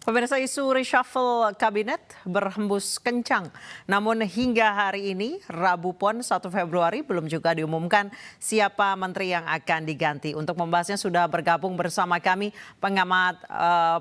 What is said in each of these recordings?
Pemirsa, isu reshuffle kabinet berhembus kencang. Namun hingga hari ini, Rabu Pon 1 Februari, belum juga diumumkan siapa menteri yang akan diganti. Untuk membahasnya sudah bergabung bersama kami pengamat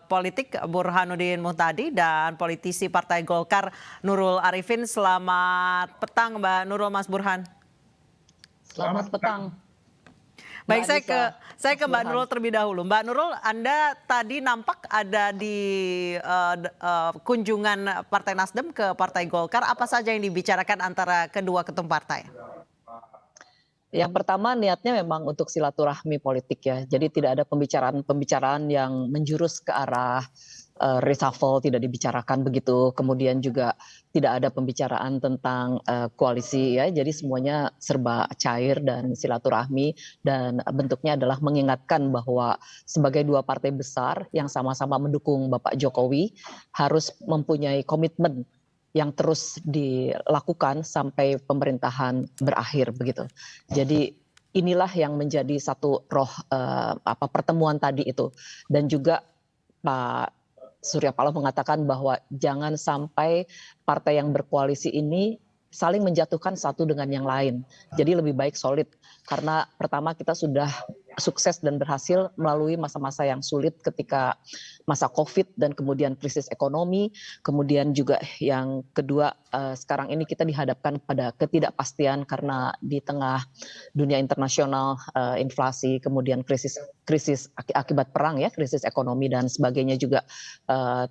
politik Burhanuddin Muhtadi dan politisi Partai Golkar Nurul Arifin. Selamat petang Mbak Nurul, Mas Burhan. Selamat petang. Baik, saya ke Mbak Nurul terlebih dahulu. Mbak Nurul, Anda tadi nampak ada di kunjungan Partai Nasdem ke Partai Golkar. Apa saja yang dibicarakan antara kedua ketum partai? Yang pertama niatnya memang untuk silaturahmi politik ya. Jadi tidak ada pembicaraan yang menjurus ke arah reshuffle, tidak dibicarakan begitu. Kemudian juga tidak ada pembicaraan tentang koalisi ya. Jadi semuanya serba cair dan silaturahmi, dan bentuknya adalah mengingatkan bahwa sebagai dua partai besar yang sama-sama mendukung Bapak Jokowi harus mempunyai komitmen yang terus dilakukan sampai pemerintahan berakhir begitu. Jadi inilah yang menjadi satu roh pertemuan tadi itu. Dan juga Pak Surya Paloh mengatakan bahwa jangan sampai partai yang berkoalisi ini saling menjatuhkan satu dengan yang lain. Jadi lebih baik solid, karena pertama kita sudah sukses dan berhasil melalui masa-masa yang sulit ketika masa COVID dan kemudian krisis ekonomi. Kemudian juga yang kedua, sekarang ini kita dihadapkan pada ketidakpastian karena di tengah dunia internasional, inflasi, kemudian krisis akibat perang ya, krisis ekonomi dan sebagainya juga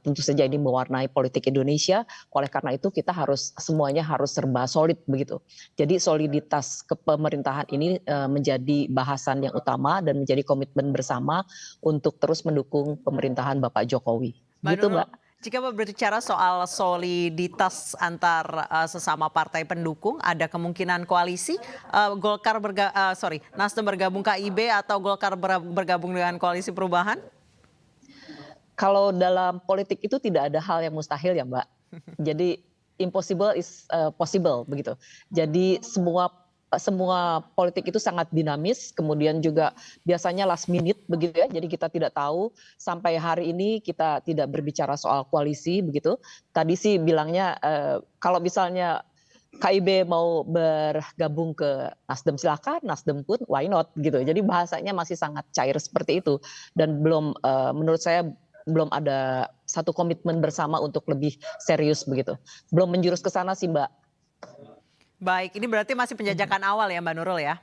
tentu saja ini mewarnai politik Indonesia. Oleh karena itu kita semuanya harus serba solid begitu. Jadi soliditas kepemerintahan ini menjadi bahasan yang utama dan menjadi komitmen bersama untuk terus mendukung pemerintahan Bapak Jokowi. Gitu, Mbak. Jika berbicara soal soliditas antar sesama partai pendukung, ada kemungkinan koalisi Nasdem bergabung KIB atau Golkar bergabung dengan Koalisi Perubahan? Kalau dalam politik itu tidak ada hal yang mustahil ya, Mbak. Jadi impossible is possible begitu. Jadi semua politik itu sangat dinamis, kemudian juga biasanya last minute begitu ya. Jadi kita tidak tahu, sampai hari ini kita tidak berbicara soal koalisi begitu. Tadi sih bilangnya kalau misalnya KIB mau bergabung ke Nasdem silakan, Nasdem pun why not gitu. Jadi bahasanya masih sangat cair seperti itu, dan belum menurut saya belum ada satu komitmen bersama untuk lebih serius begitu. Belum menjurus ke sana sih, Mbak. Baik, ini berarti masih penjajakan awal ya Mbak Nurul ya?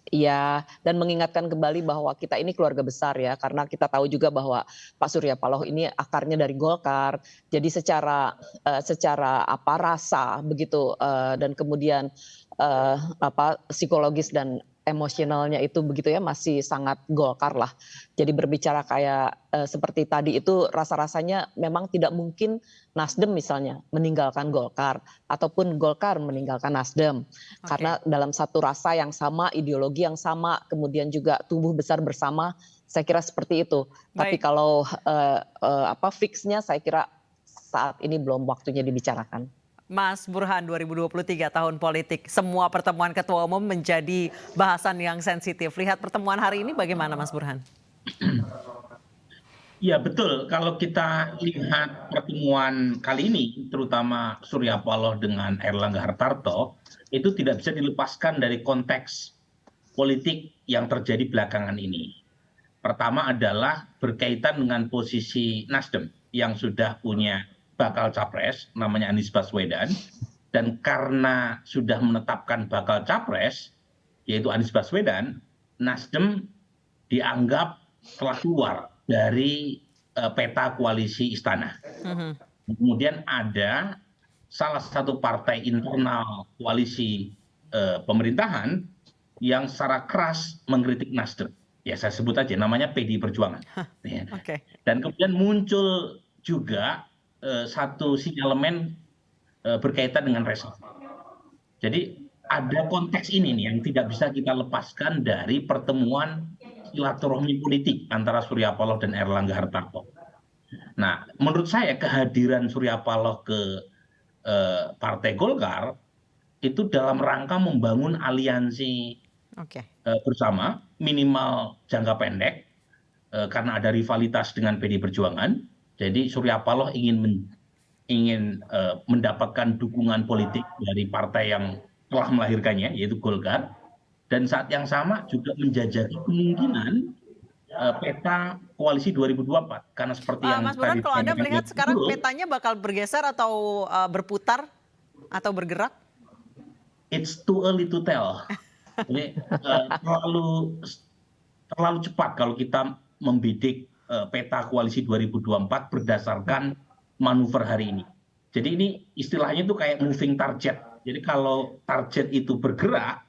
Iya, dan mengingatkan kembali bahwa kita ini keluarga besar ya, karena kita tahu juga bahwa Pak Surya Paloh ini akarnya dari Golkar. Jadi secara rasa begitu, dan kemudian psikologis dan emosionalnya itu begitu ya, masih sangat Golkar lah. Jadi berbicara kayak seperti tadi itu rasa-rasanya memang tidak mungkin Nasdem misalnya meninggalkan Golkar ataupun Golkar meninggalkan Nasdem. Karena dalam satu rasa yang sama, ideologi yang sama, kemudian juga tumbuh besar bersama, saya kira seperti itu. Tapi kalau fixnya saya kira saat ini belum waktunya dibicarakan. Mas Burhan, 2023 tahun politik, semua pertemuan ketua umum menjadi bahasan yang sensitif. Lihat pertemuan hari ini bagaimana Mas Burhan? Ya betul, kalau kita lihat pertemuan kali ini, terutama Surya Paloh dengan Erlangga Hartarto, itu tidak bisa dilepaskan dari konteks politik yang terjadi belakangan ini. Pertama adalah berkaitan dengan posisi Nasdem yang sudah punya bakal capres, namanya Anies Baswedan, dan karena sudah menetapkan bakal capres, yaitu Anies Baswedan, Nasdem dianggap telah keluar dari peta koalisi istana. Kemudian ada salah satu partai internal koalisi pemerintahan yang secara keras mengkritik Nasdem. Ya saya sebut aja namanya PDI Perjuangan. Dan kemudian muncul juga satu sinyalemen berkaitan dengan reshuffle. Jadi ada konteks ini nih yang tidak bisa kita lepaskan dari pertemuan silaturahmi politik antara Surya Paloh dan Erlangga Hartarto. Nah, menurut saya kehadiran Surya Paloh ke Partai Golkar itu dalam rangka membangun aliansi bersama minimal jangka pendek, karena ada rivalitas dengan PDI Perjuangan. Jadi Surya Paloh ingin mendapatkan dukungan politik dari partai yang telah melahirkannya, yaitu Golkar, dan saat yang sama juga menjajaki kemungkinan peta koalisi 2024, karena seperti yang Mas Burhan, tadi kalau Anda disampaikan oleh melihat Bung sekarang Nurul, petanya bakal bergeser atau berputar atau bergerak? it's too early to tell. Jadi terlalu cepat kalau kita membidik peta koalisi 2024 berdasarkan manuver hari ini. Jadi ini istilahnya itu kayak moving target. Jadi kalau target itu bergerak,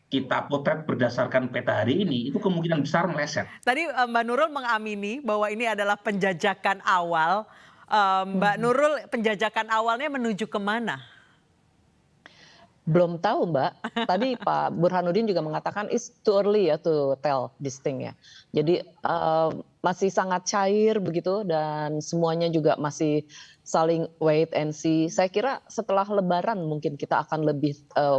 kita potret berdasarkan peta hari ini, itu kemungkinan besar meleset. Tadi Mbak Nurul mengamini bahwa ini adalah penjajakan awal. Mbak Nurul, penjajakan awalnya menuju kemana? Belum tahu Mbak. Tadi Pak Burhanuddin juga mengatakan it's too early ya to tell this thing ya. Jadi masih sangat cair begitu dan semuanya juga masih saling wait and see. Saya kira setelah Lebaran mungkin kita akan lebih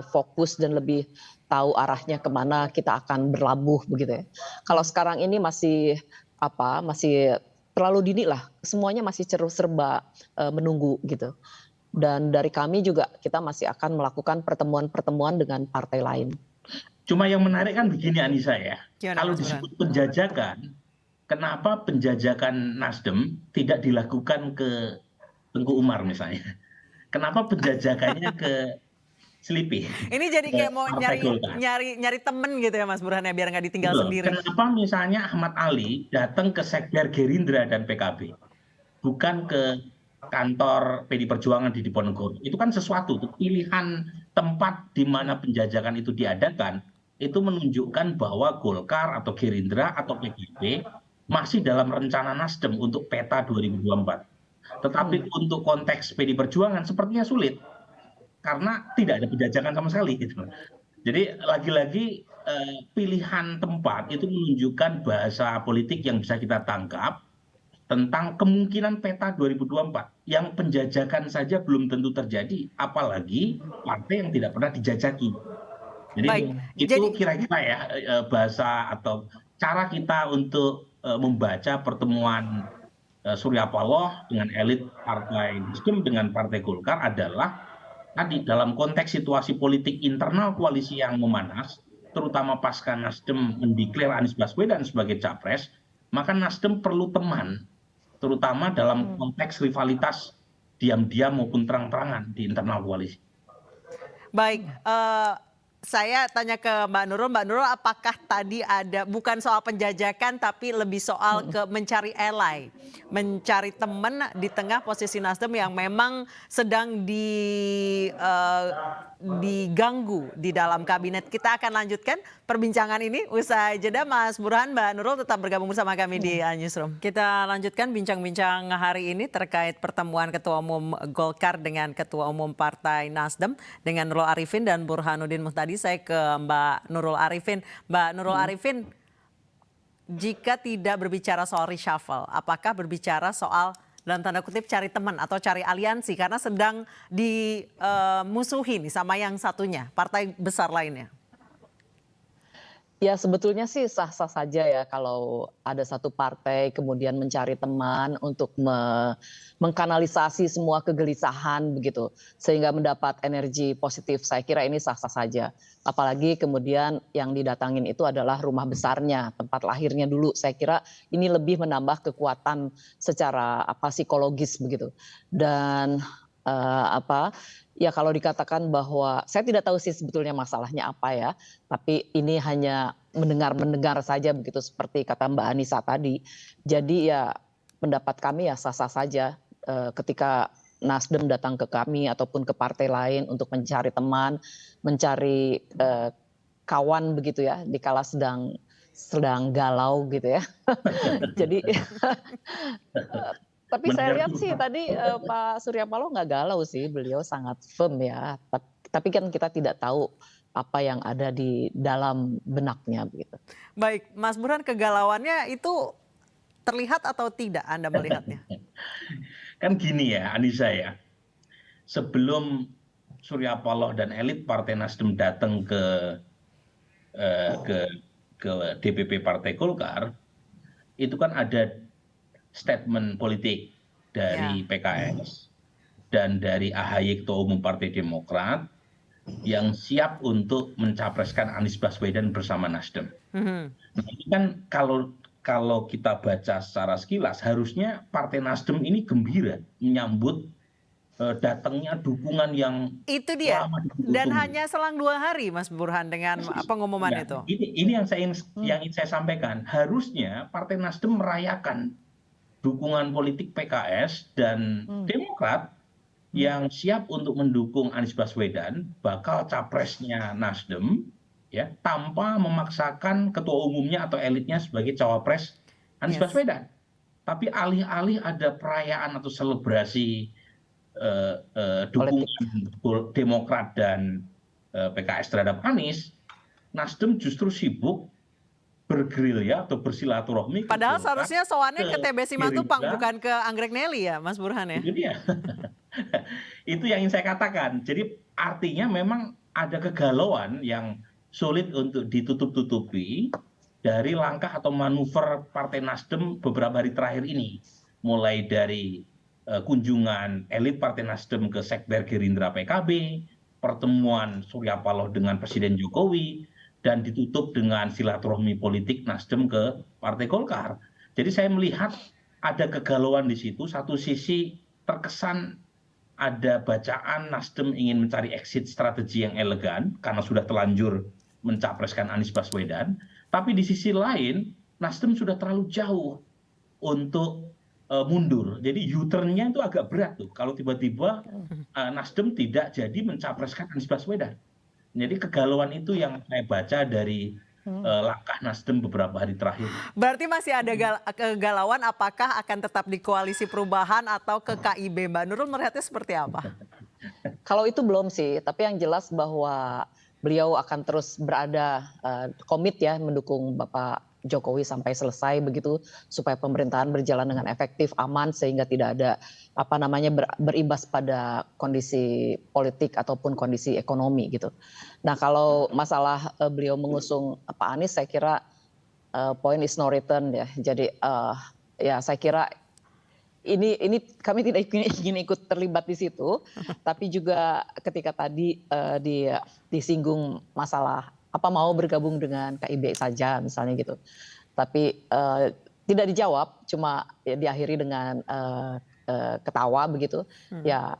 fokus dan lebih tahu arahnya kemana kita akan berlabuh begitu ya. Kalau sekarang ini masih masih terlalu dini lah. Semuanya masih serba menunggu gitu. Dan dari kami juga kita masih akan melakukan pertemuan-pertemuan dengan partai lain. Cuma yang menarik kan begini Anissa ya, Gimana, kalau Mas Burhan? disebut penjajakan, kenapa penjajakan Nasdem tidak dilakukan ke Tengku Umar misalnya? Kenapa penjajakannya ke Selipi? Ini jadi kayak mau Partai Golkar. nyari temen gitu ya Mas Burhan ya, biar nggak ditinggal Betul. sendiri. Kenapa misalnya Ahmad Ali datang ke Sekber Gerindra dan PKB, bukan ke kantor PD Perjuangan di Diponegoro? Itu kan sesuatu, itu pilihan tempat di mana penjajakan itu diadakan, itu menunjukkan bahwa Golkar atau Gerindra atau PKB masih dalam rencana Nasdem untuk peta 2024. Tetapi untuk konteks PD Perjuangan sepertinya sulit, karena tidak ada penjajakan sama sekali. Gitu. Jadi lagi-lagi pilihan tempat itu menunjukkan bahasa politik yang bisa kita tangkap tentang kemungkinan peta 2024 yang penjajakan saja belum tentu terjadi, apalagi partai yang tidak pernah dijajaki. Jadi Baik, itu kira-kira ya bahasa atau cara kita untuk membaca pertemuan Surya Paloh dengan elit partai Nasdem dengan partai Golkar adalah tadi dalam konteks situasi politik internal koalisi yang memanas, terutama pasca Nasdem mendeklar Anies Baswedan sebagai capres, maka Nasdem perlu teman, terutama dalam konteks rivalitas diam-diam maupun terang-terangan di internal koalisi. Baik, saya tanya ke Mbak Nurul, apakah tadi ada bukan soal penjajakan tapi lebih soal ke mencari ally, mencari teman di tengah posisi Nasdem yang memang sedang diganggu di dalam kabinet. Kita akan lanjutkan perbincangan ini usai jeda. Mas Burhan, Mbak Nurul tetap bergabung bersama kami di Newsroom. Kita lanjutkan bincang-bincang hari ini terkait pertemuan Ketua Umum Golkar dengan Ketua Umum Partai Nasdem dengan Nurul Arifin dan Burhanuddin Muhtadi. Saya ke Mbak Nurul Arifin. Mbak Nurul Arifin, jika tidak berbicara soal reshuffle, apakah berbicara soal dalam tanda kutip cari teman atau cari aliansi karena sedang dimusuhi nih sama yang satunya, partai besar lainnya? Ya sebetulnya sih sah-sah saja ya kalau ada satu partai kemudian mencari teman untuk mengkanalisasi semua kegelisahan begitu sehingga mendapat energi positif. Saya kira ini sah-sah saja. Apalagi kemudian yang didatangin itu adalah rumah besarnya, tempat lahirnya dulu. Saya kira ini lebih menambah kekuatan secara psikologis begitu. Dan ya kalau dikatakan bahwa saya tidak tahu sih sebetulnya masalahnya apa ya, tapi ini hanya mendengar saja begitu seperti kata Mbak Anissa tadi. Jadi ya pendapat kami ya sah-sah saja ketika Nasdem datang ke kami ataupun ke partai lain untuk mencari teman, mencari kawan begitu ya, dikala sedang galau gitu ya. Jadi tapi saya lihat sih tadi Pak Surya Paloh nggak galau sih, beliau sangat firm ya. Tapi kan kita tidak tahu apa yang ada di dalam benaknya begitu. Baik, Mas Burhan, kegalauannya itu terlihat atau tidak Anda melihatnya? Kan gini ya Anissa ya, sebelum Surya Paloh dan elit Partai Nasdem datang ke DPP Partai Golkar, itu kan ada statement politik dari PKS dan dari AHY Ketua Umum Partai Demokrat yang siap untuk mencapreskan Anies Baswedan bersama Nasdem. Nah, ini kan kalau kita baca secara sekilas, harusnya Partai Nasdem ini gembira menyambut datangnya dukungan yang Itu dia. lama Dan ditunggu-tunggu. hanya selang 2 hari, Mas Burhan, dengan pengumuman Ya, itu. ini yang ingin saya sampaikan. Harusnya Partai Nasdem merayakan dukungan politik PKS dan Demokrat yang siap untuk mendukung Anies Baswedan, bakal capresnya Nasdem, ya, tanpa memaksakan ketua umumnya atau elitnya sebagai cawapres Anies Baswedan. Tapi alih-alih ada perayaan atau selebrasi dukungan Demokrat dan PKS terhadap Anies, Nasdem justru sibuk bergerilya atau bersilaturahmi. Padahal seharusnya sowannya ke TB Simatupang, Gerindra. bukan ke Anggrek Neli ya, Mas Burhan ya? Itu dia. Itu yang ingin saya katakan. Jadi artinya memang ada kegalauan yang sulit untuk ditutup-tutupi dari langkah atau manuver Partai Nasdem beberapa hari terakhir ini. Mulai dari kunjungan elit Partai Nasdem ke Sekber Gerindra PKB, pertemuan Surya Paloh dengan Presiden Jokowi, dan ditutup dengan silaturahmi politik Nasdem ke Partai Golkar. Jadi saya melihat ada kegalauan di situ. Satu sisi terkesan ada bacaan Nasdem ingin mencari exit strategi yang elegan karena sudah telanjur mencapreskan Anies Baswedan. Tapi di sisi lain Nasdem sudah terlalu jauh untuk mundur. Jadi U-turn-nya itu agak berat tuh kalau tiba-tiba Nasdem tidak jadi mencapreskan Anies Baswedan. Jadi kegalauan itu yang saya baca dari langkah Nasdem beberapa hari terakhir. Berarti masih ada kegalauan apakah akan tetap di koalisi perubahan atau ke KIB. Mbak Nurul melihatnya seperti apa? Kalau itu belum sih, tapi yang jelas bahwa beliau akan terus berada komit ya mendukung Bapak Jokowi sampai selesai begitu supaya pemerintahan berjalan dengan efektif, aman sehingga tidak ada berimbas pada kondisi politik ataupun kondisi ekonomi gitu. Nah, kalau masalah beliau mengusung Pak Anies, saya kira point is no return ya. Jadi ya saya kira ini kami tidak ingin ikut terlibat di situ, tapi juga ketika tadi disinggung masalah apa mau bergabung dengan KIB saja misalnya gitu. Tapi tidak dijawab, cuma ya diakhiri dengan ketawa begitu. Ya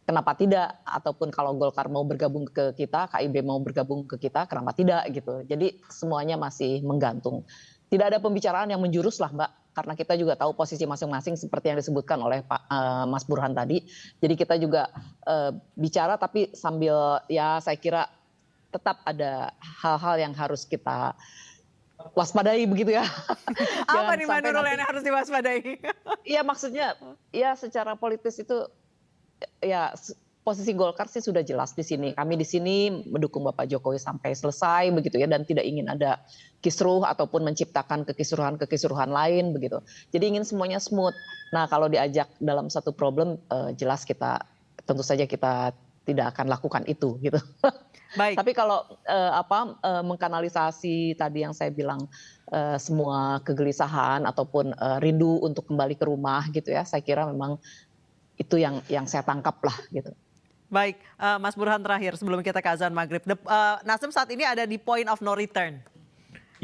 kenapa tidak? Ataupun kalau Golkar mau bergabung ke kita, KIB mau bergabung ke kita, kenapa tidak gitu. Jadi semuanya masih menggantung. Tidak ada pembicaraan yang menjurus lah Mbak, karena kita juga tahu posisi masing-masing seperti yang disebutkan oleh Pak Mas Burhan tadi. Jadi kita juga bicara tapi sambil ya saya kira tetap ada hal-hal yang harus kita waspadai begitu ya. Apa nih Mbak Nurul yang harus diwaspadai? Iya maksudnya ya secara politis itu ya posisi Golkar sih sudah jelas di sini. Kami di sini mendukung Bapak Jokowi sampai selesai begitu ya, dan tidak ingin ada kisruh ataupun menciptakan kekisruhan lain begitu. Jadi ingin semuanya smooth. Nah kalau diajak dalam satu problem jelas kita tentu saja kita tidak akan lakukan itu gitu. Baik. Tapi kalau mengkanalisasi tadi yang saya bilang semua kegelisahan ataupun rindu untuk kembali ke rumah gitu ya, saya kira memang itu yang saya tangkap lah gitu. Baik, Mas Burhan terakhir sebelum kita ke azan maghrib. Nasdem saat ini ada di point of no return.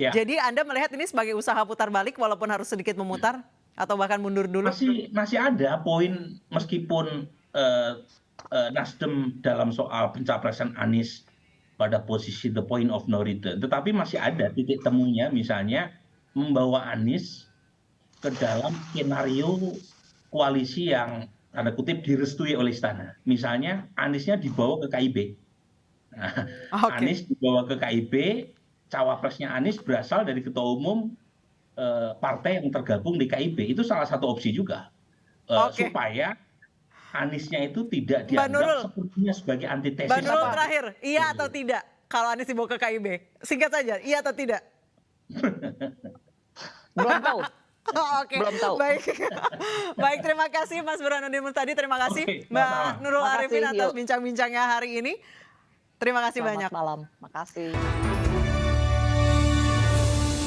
Ya. Jadi Anda melihat ini sebagai usaha putar balik walaupun harus sedikit memutar atau bahkan mundur dulu? Masih ada poin meskipun Nasdem dalam soal pencapresan Anies pada posisi the point of no return, tetapi masih ada titik temunya, misalnya membawa Anies ke dalam skenario koalisi yang tanda kutip direstui oleh istana. Misalnya Aniesnya dibawa ke KIB. Nah, Anies dibawa ke KIB, cawapresnya Anies berasal dari ketua umum partai yang tergabung di KIB. Itu salah satu opsi juga supaya Aniesnya itu tidak dianggap sepertinya sebagai antitesis. Mbak Nurul terakhir, iya atau tidak kalau Anies dibawa ke KIB? Singkat saja, iya atau tidak? Belum tahu. Oke, belum tahu. Baik, terima kasih Mas Burhanuddin Muhtadi, terima kasih Mbak Nurul Arifin atas bincang-bincangnya hari ini. Terima kasih banyak. Selamat malam, makasih.